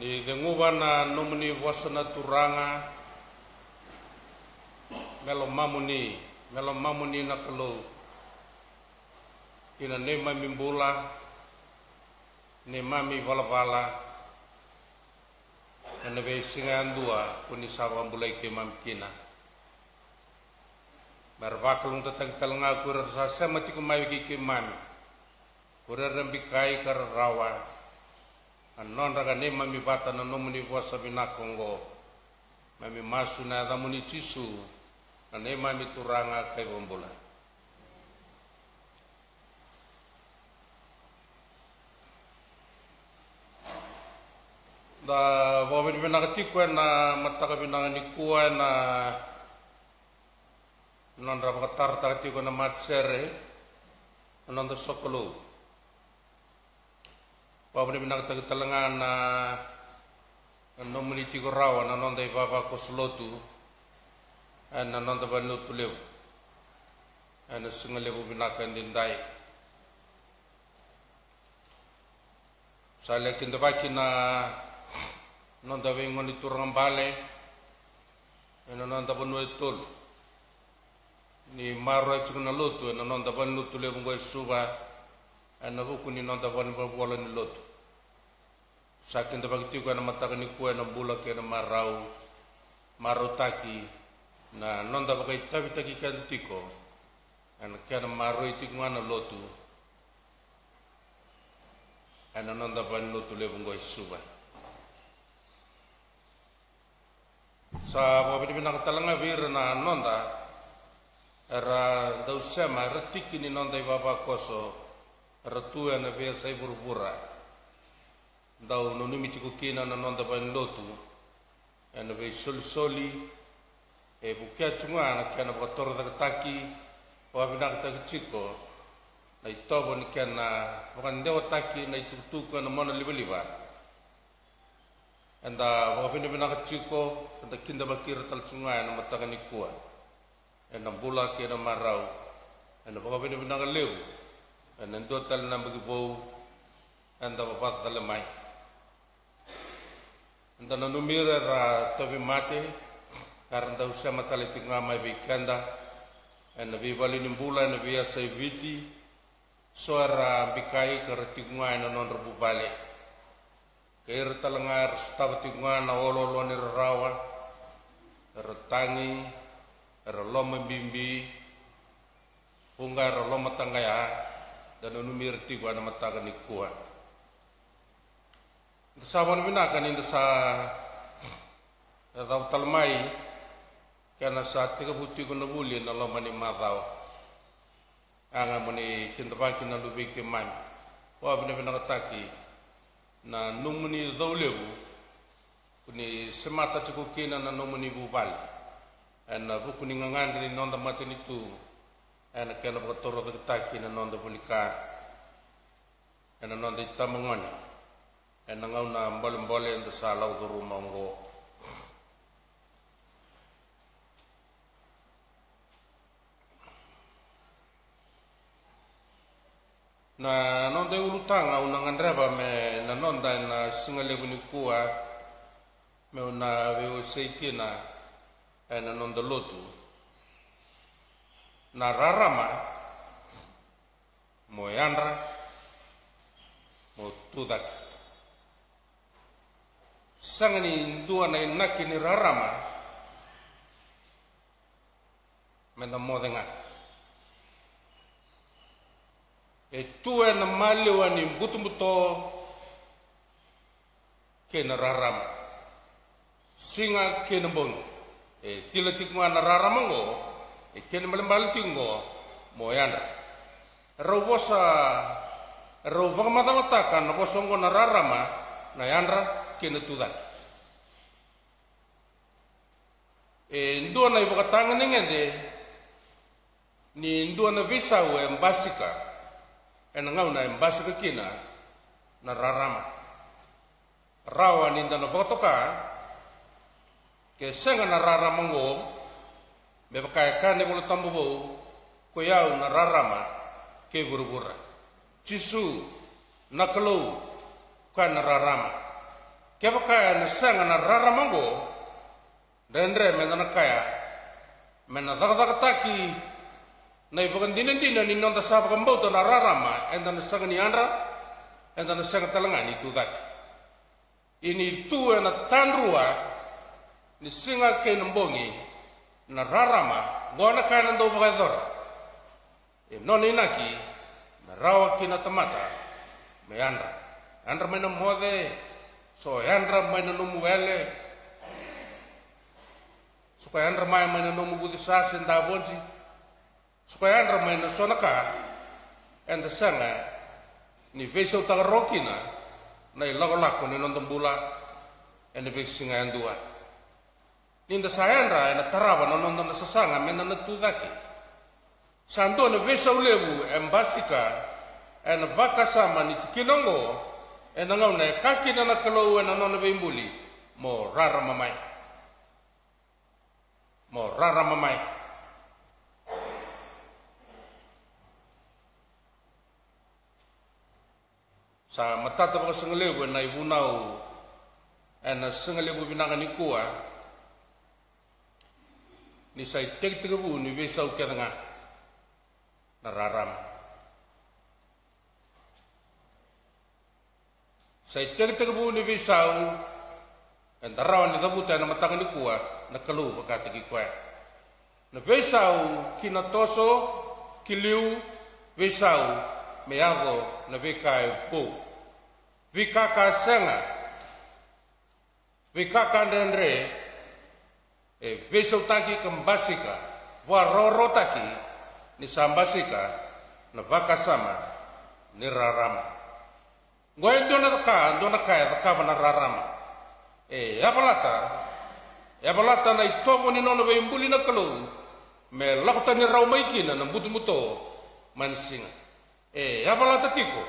Ni denguba na nomuni wasana turanga melo mamuni na kalau ina ne mami mbula ne mami vala na be singa andua kuni sawa mbulai ke mamkina barbakalung tatag talanga kurar sa semati kumayu ki mami kurar rambikai kar rawa anon raga ne mami bata na nomuni wasa binakongo mami masu na damuni tisu na ne mami turanga kai bombula da bobe binaka tikwa na mataka binaka nikua na non raba tarta tikwa na matsere non da sokolo Pabri binak tag talangan na nomuni tigo rawa na non dai baba ko slotu na non da banu tulew na singale bu binak ndindai sale kinda baki na non da vengon di turang bale na non da banu etul ni maro chukna lotu na non da banu tulew ngoi suba ana buku ni non da banu bola ni lotu sakin da bagti ko na mataka ni ko na bula ke na marotaki na non da bagai tabi taki kan tiko ana kana maro itik mana lotu ana non da ban lotu le bungo suba sa bo bi na talanga vir na non da era da usama retiki ni non da baba koso ratu na be sai burbura dau no numi tiku kina na nonda ban lotu ena be soli e bukia chunga na kana botor da taki wa bina ta chiko na itobo ni kana bukan dewa taki na itutu kana mona liba enda wa bina chiko da kinda bakir tal chunga na mataka ni kuwa ena bula ke na marau ena wa bina lew ena dotal na bagi bau enda babat dal mai Ndana numira ra tobi mate karena da usama tali tinga mai bikanda en vi vali nimbula en via sai viti soara bikai kar tinga en non rebu bale kair talangar stav tinga na ololo ni rawa retangi reloma bimbi pungar reloma tangaya dan numira tigwa na mataga ni kuwa Saban binakan inda sa daw talmai kana sa tiga buti ko nabuli na lomani mataw anga mani kindabaki na lubi kiman wa binakataki na numuni dawlebu kuni semata cukup kina na numuni bubal ana bukuni ngangandri nonda matini tu ana kana bakatoro taki na nonda bulika ana nonda tamangoni ena ngau na mbole ndo salau do rumah ngo na non de ulutanga una ngandraba me na non da na singale buni kuwa me una veo seikina ena non de lotu na rarama mo yandra mo tudak sangani dua na nakini rarama menda modenga tu na maliwani butumbuto kena rarama singa kena bong tilatik na rarama ngo kena malembal tingo moyana robosa robang mata-matakan bosongo na rarama na yandra kena tudak ndua na ibu katanga ngende ni ndua na visa we mbasika ngau na mbasika kina na rarama rawa ninda na botoka ke senga na rarama ngo be bakaya kane bolo tambubo ko yau na rarama ke burubura cisu nakalo kan rarama Kaya kaya na sanga na raramango, dendre mena na kaya, mena taki na ibagan dinan ni nonda sa pagambauta na rarama, enda na sanga ni andra, enda na sanga talangan itu daki. Ini tu na tanrua ni singa kay nambongi na rarama, gona kaya nando bagador. Non inaki, na rawa kinatamata, may andra. Andra may namode, so andra may nanumuele, so kaya andra may nanumugudisasi ndabonsi, so kaya andra may nasonaka, and the sanga ni beso tagarokina na ilagolako ni nondambula and the besinga andua. Ninda sa andra na taraba na nondam na sasanga may nanatudaki. Santo na beso lebu embasika and bakasama ni kinongo e nangaw na kaki na nakalaw na nona bimbuli mo rara mamay sa matata pa sa ngalew na ibunaw na sa ngalew binangan ni kuwa ni sa itegtegabu ni besaw ka nga nararam sa itegtegabu ni besaw and darawan ni dabuta na matakan ni kuwa nakalu bakatigi kwa na besaw kinatoso kiliu besaw meyago na bekay po vikaka senga vikaka ndendre besaw taki kambasika waroro taki ni sambasika na bakasama ni rarama Goy dona kaya na rarama. Yabalata na itomo ni nono ba imbuli na kalo. Me lakuta ni raw maikina na buto mansinga. Yabalata tiko.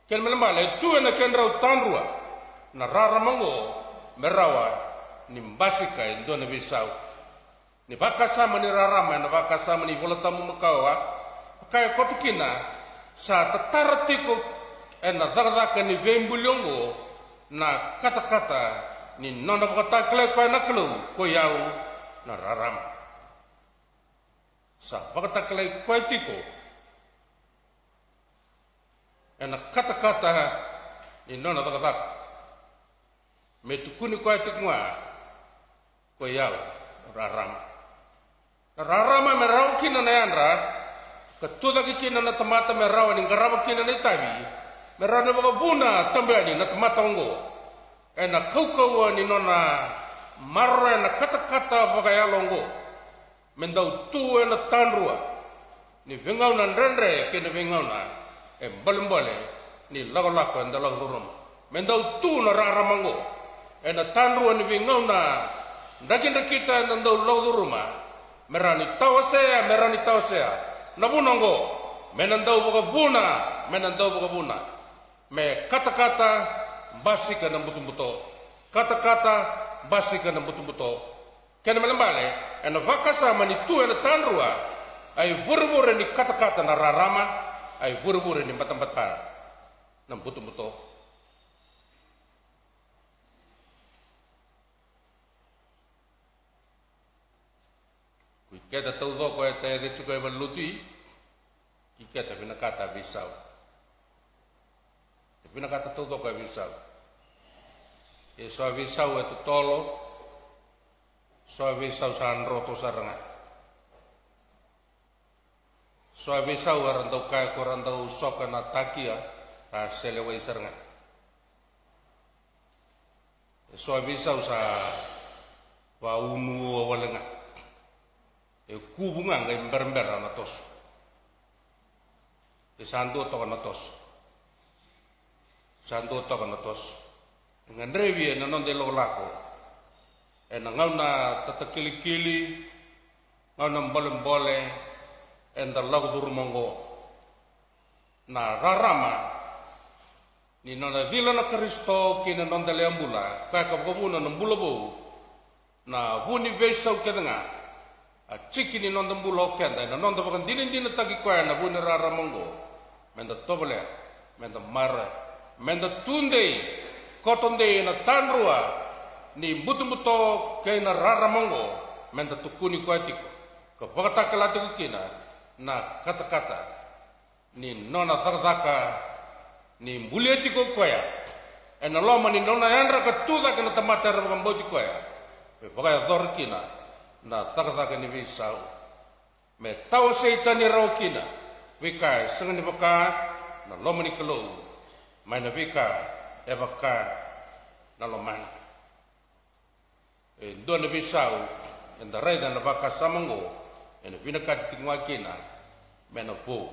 Ken melemale tu na ken raw tanrua. Na raramango merawa ni mbasika indona bisau. Ni bakasama ni rarama na bakasama ni volatamu makawa. Kaya kotukina sa tatartiko na dardaka ni vembuliongo na kata-kata ni nona bakata kleko na klo ko yau na raram sa bakata kleko tiko na kata-kata ni nona bakata metukuni ko tikwa ko yau raram merau kina na yanra Katuda kikina na tamata merawa ni garaba kina na itabi. Merawa ni mga buna tambani na tamata ongo. Na kaukawa ni nona marra na kata-kata bagayalongo. Mendaw tuwe na tanrua. Ni vingaw na nrenre kina vingaw na. Balimbale ni lagolako and dalagurum. Mendaw tu na raramango. Na tanrua ni vingaw na. Dagin na kita na daw laguruma. Merani tawasea. Nabunongo, menandau boga buna, me kata-kata basika ng buto-buto, kaya melembale, na bakasama ni tuwa na tanrua, ay buru-buru ni kata-kata na rarama, ay buru-buru ni batang-bata ng buto-buto. Kita tahu kau kaya dia cukai berlutui, kita tapi nak kata bisau, tapi nak kata tahu kau kaya bisau. Soal bisau itu tolo, soal bisau sanroto saranga, soal bisau orang tahu kaya orang tahu sok na takia, selewai saranga. Soal bisau sa unu awalenga. Kubunga ngai berember na tos. Santo to na tos. Ngan revi na non de lolako. Na ngau na tatakili-kili, ngau na bolem-bole, enda lagu durumongo. Na rarama ni nona vila na Kristo kina non de leambula, kaya kabuna ng bulabo na buni besau kenanga. Ciki ni nonda mbulo kenda na nonda bakan dinin tagi kwaya na buni rara mongo menda tobole menda mara menda tunde kotonde na tanrua ni buto-buto kay na raramongo menta tukuni ko atiko ko pagata kalati ko kina na kata-kata ni nona takataka ni muliati ko koya en loma ni nona yanra ka tuda kana tamata ra bamboti koya pe pagaya dor kina na takataka ni visau me tau seitani ro kina wika sengani baka na loma ni kelo mai na wika e baka na lomana e dona visau en da reda na baka samango en vinaka tingwa kina mena po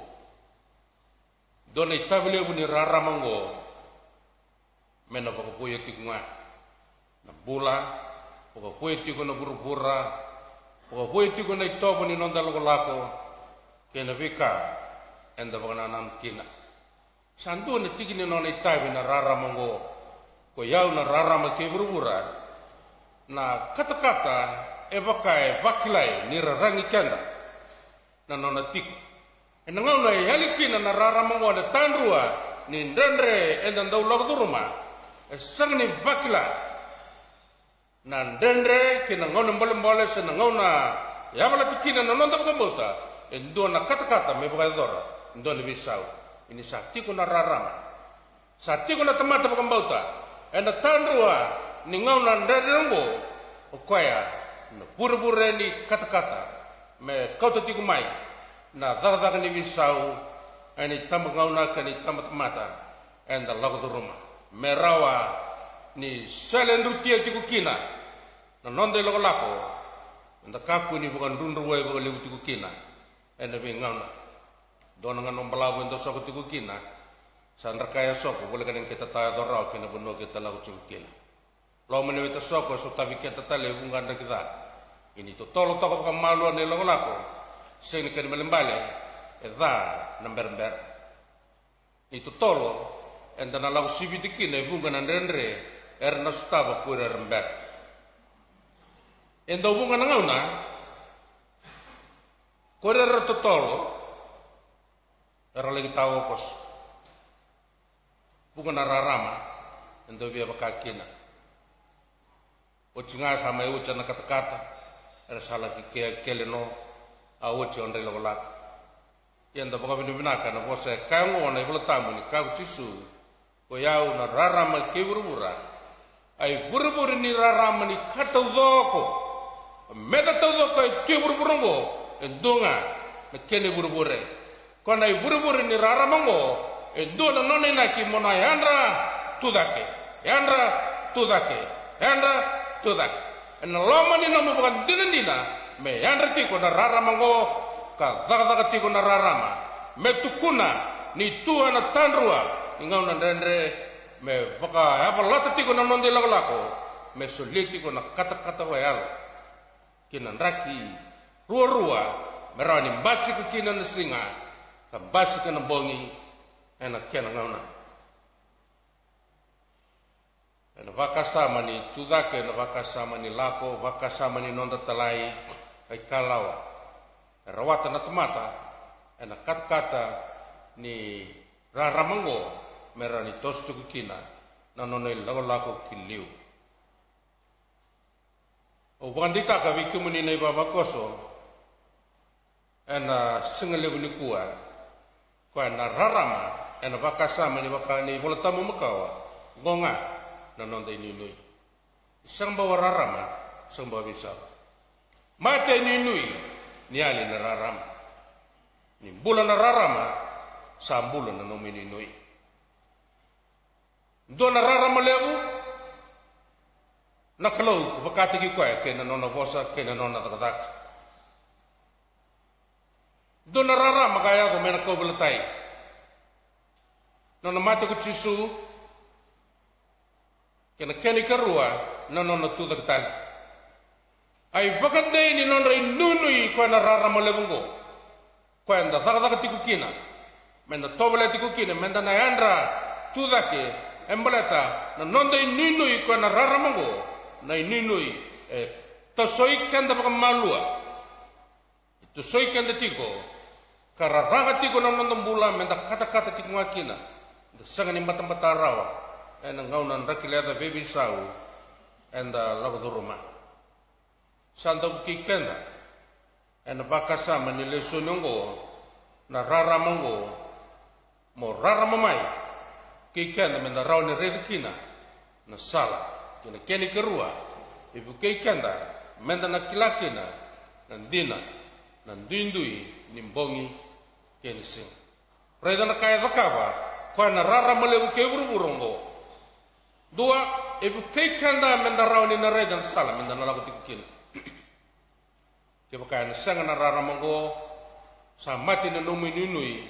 dona itabile buni raramango mena baka poyo tingwa na bula baka poyo tingwa na burubura baka poyo tingwa na itobo ni nonda lako kena vika en da baka nanam kina sandu na tigini nona itabi na raramango ko yau na rarama ke burubura na kata-kata e bakai bakilai ni rarangi kenda na nona tiku e na ngau na e halikina na raramango na tanrua ni ndendre e ndau lagduruma e sangni bakila na ndendre kina ngau na mbole se na ngau na yabala tikina na nonda bakabota e ndo na kata-kata me bakai dora ndo na bisau ini saktiku na rarama saktiku na tamata bakambauta e na tanrua ni ngau na ndrengo o koya na pura-pura ni kata-kata me kau tatiku mai na daga-daga ni visau ani tamba ngauna ka ni tamba mata and the lago do roma me rawa ni selendu tia tiku kina na nonde logo lako nda kaku ni bukan runruwe bukan lebu tiku kina and the ngauna dona nganom balabu ndo soko tiku kina sandra kaya soko boleh kan kita taya dorau kina buno kita lago tiku kina lo menewita soko so tabi kita tale bungan kita ini to tolo toko ka malu ne logo lako sing kan melembale da namber itu tolo enda na lago sibi dikine bungan andre erna staba kura rember enda bungan ngauna kura to tolo era lagi tawo kos bungan rarama enda biya bakakina ochinga sama eu chana kata-kata era sala ki keleno awochi onre lolak yanda baka binaka na bose kango na ibla tamu ni ka chisu ko yau na rarama ke burubura ai burubur ni rarama ni katawdoko meda tawdoko ke buruburongo endonga na kene burubure ko na burubur ni raramango endona none na ki mona yandra tudake tudak en loma ni nomo bukan dinandina me yandra tiko na raramango ka daga tiko na rarama me tukuna ni tua na tanrua ingau na ndendre me baka apa lata tiko na nonde lako me soliti ko na kata-kata wayal kinan raki rua merani basi ke kinan singa ka basi ke na bongi enak kian ngauna na vakasama ni tudake na vakasama ni lako vakasama ni nonda talai ai kalawa rawata na tamata na kata-kata ni raramango merani tostu kina na nonai lako kiliu o bandita ka vikimuni nei baba koso na singale ni kuwa ko na rarama na vakasama ni vakani voltamu makawa gonga na nonda inui sang bawa rarama sang bawa bisa mate inui ni ali na rarama ni bulan na rarama sambulan na nomi inui do na rarama levu na kalau bakati ki kwa ke na nona bosa ke na nona takatak do na rarama kaya ko mena ko belatai nona mate ko chisu kena keni karua nono tu taktal ai bakande ni non rai nunui ko na rara malebungo ko anda daga tiku kina menda tobele tiku kina menda na andra tu dake embaleta na non dai nunui ko na rara mango na nunui to soi kanda baka malua to soi kanda tiku kararaga tiku nono bula menda kata-kata tiku makina sangani mata-mata rawa ena ngaunan rakilada baby sau enda lago rumah santa kikenda ena bakasa manile sunungo na rara mongo mo rara mamai kikenda menda rauni redkina na sala kina keni kerua ibu kikenda menda na kilakina nan dina nan duindui nimbongi keni sing reda na kaya dakaba kwa na rara malebu ke buruburongo dua ibu kikenda menda rauni na reda na sala menda na lago tikina ke bakaya na sanga na rara mongo sa mati na numi nunui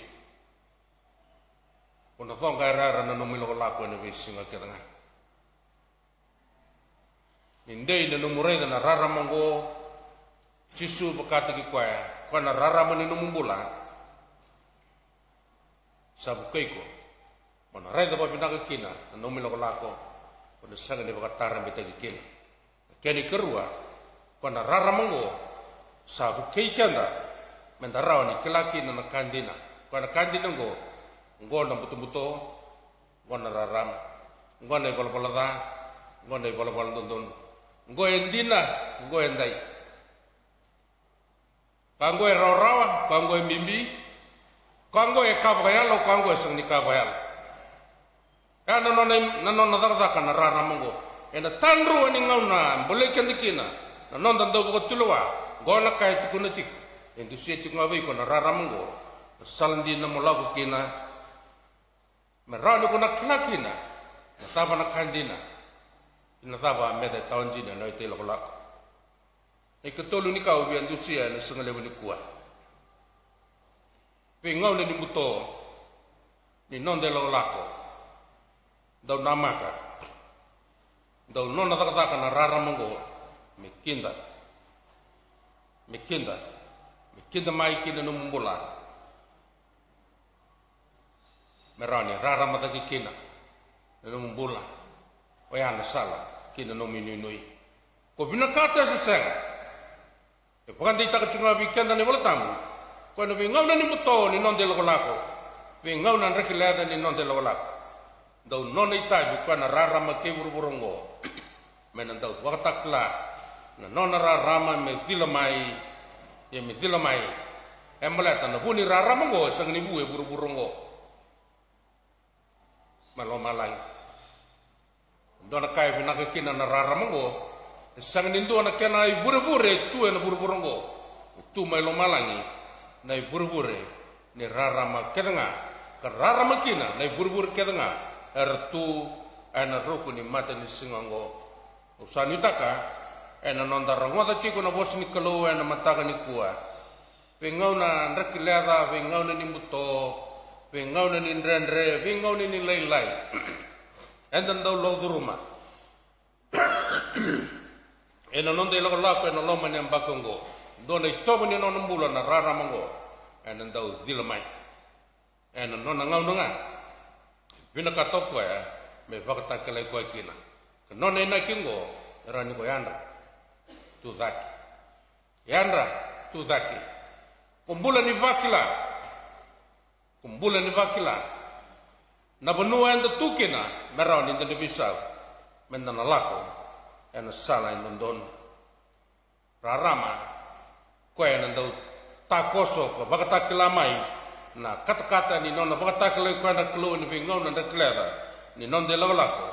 kuna thonga rara na numi loko lako na visinga kitanga nindei na numureda na rara mongo cisu bakati ki kwaya kwa na rara mani numumbula sabu keiko mana reda pa pinaka kina na numi loko lako kuna sanga ni bakatara mbita ki kina keni kerua kwa na rara mongo sabu keikanda mendarau ni kelaki na kandina kana kandina ngo na buto ngo na raram ngo na bala ngo na bala dondon ngo endina ngo endai kango rawa kango mimbi kango kabayalo kango sing ni kabayal kana non na kana raram ngo ena tanru ni ngauna boleh kendikina non dan do ko tulwa ngo na kai tukunatik Entu sieti ngawi ko na raramongo salandi na mulago kina merano ko na klakina nataba na kandina nataba meda taonjina na ite lokolak ikatolu ni kau bi andu sia na sangale ni kuat pengau ni buto ni non de lokolako dau namaka dau non na takata na raramongo mekinda kinda mai kina numumbula merani rara mata kina numumbula oyana sala kina nominui ko bina kata sesera e bukan dita kacunga bikenda ni wala tamu ko no bingau ni buto ni non de lako bingau nan rekilada ni non de lako dau non ita bukan rara make burongo menan dau watakla na non rara ma me dilamai ya mitila mai embalata na buni rara mongo sang ni buwe buru-burungo malo malai dona kai bina kina na rara mongo sang ni ndo na kena buru-bure tu na buru-burungo tu malo malangi na buru-bure ni rara ma kedenga ka rara makina na buru-bure kedenga ertu ana roku ni mata ni singango usanitaka ena nonda rangwata tiko na bos ni kalau ena mataka ni kuah pengau na rakilada pengau na ni muto pengau na ni ndre pengau na ni lai enda ndau lo duruma ena nonda ilo lako ena loma ni ambakongo dona itomo ni nona mbula na rara mango ena ndau dilamai ena nona ngau nga bina katokwa ya me bakatakala kwa kina nona ina kingo rani ko yanda Tudaki Yandra Tudaki kumbula ni vakila na benua enda tukina merau ni enda bisa mendana lako ena sala indondon rarama ko ena ndau takoso ko bakatakila mai na kata-kata ni nona bakatakila ko ena kelu ni bingau na deklera ni non de lako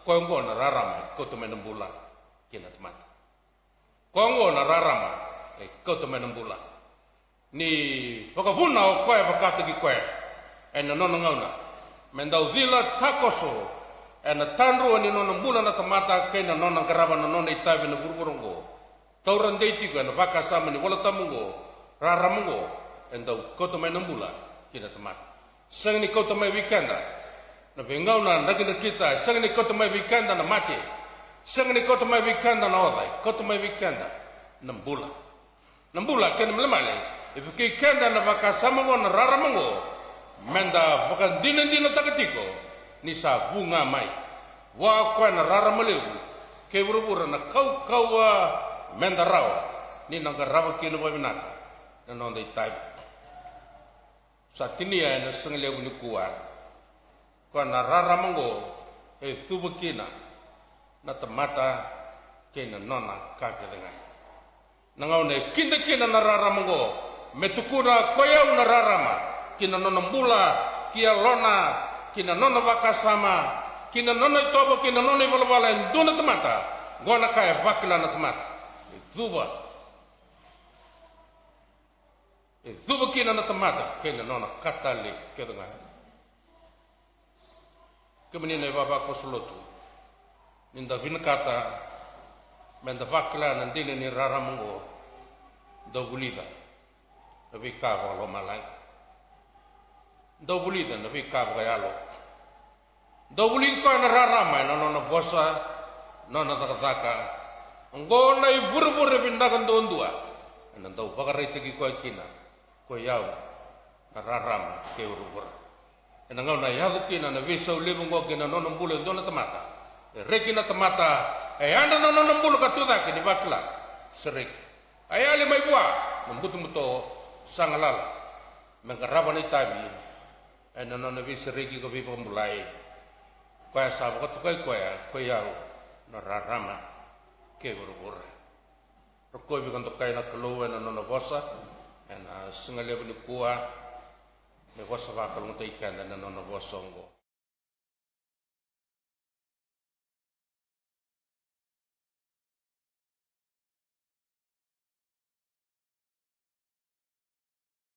ko ngona rarama ko to menembula kina temata Kongo na rarama kau tu menembula ni pakapuna o koe pakata ki koe ena nona ngauna mendau vila takoso ena tanru ni nona mbula na tamata kena nona karaba na nona itabi na burburungo tauran deiti ko na baka sama ni wala tamungo raramungo endau kau tu menembula kina tamata sang ni kau tu mai weekenda na bengauna ndagina kita sang ni kau tu mai weekenda na mati sang ni kota mai weekenda na odai kota mai weekenda nambula ken melemale ibu weekenda na baka sama na raramango menda bukan dina takatiko ni sa bunga mai wa kwa na raramalebu ke buru na kau menda rawa ni nang raba kilo babinaka na nonda itai sa tinia na sengle ni kuwa kwa na raramango thubukina na tamata kena nona kakedenga nangau ne kinda kina na raramango metukuna koyau na rarama kina nona mbula kia lona kina nona wakasama kina nona itobo kina nona iwalawala nduna tamata gona kaya bakila na tamata thuba kina na tamata kena nona katali kedenga kemenina baba ko solotu ninda binakata menda bakla nandine ni raramango do bulida nabi kava lo malai do bulida nabi kava yalo do bulid ko na rarama na nona bosa nona takataka ngona iburu-buru bindakan dondua nanda upakarai tegi ko kina ko yau na rarama ke urubura enangau na yadu kina na visa ulibung ko kina nona mbulu dona tamata rekina tamata anda nona mbulu katuda kini bakla serik ayali mai bua membutu-butu sangalala mengaraba ni tabi nona visa regi ko bipa mulai kaya sabu katukai ko yau na rarama ke urubura rokoi bikan tokai na keluar na nona bosa en sengaja beli kuah ne bosa bakal ngutai ikan dan nona bosongo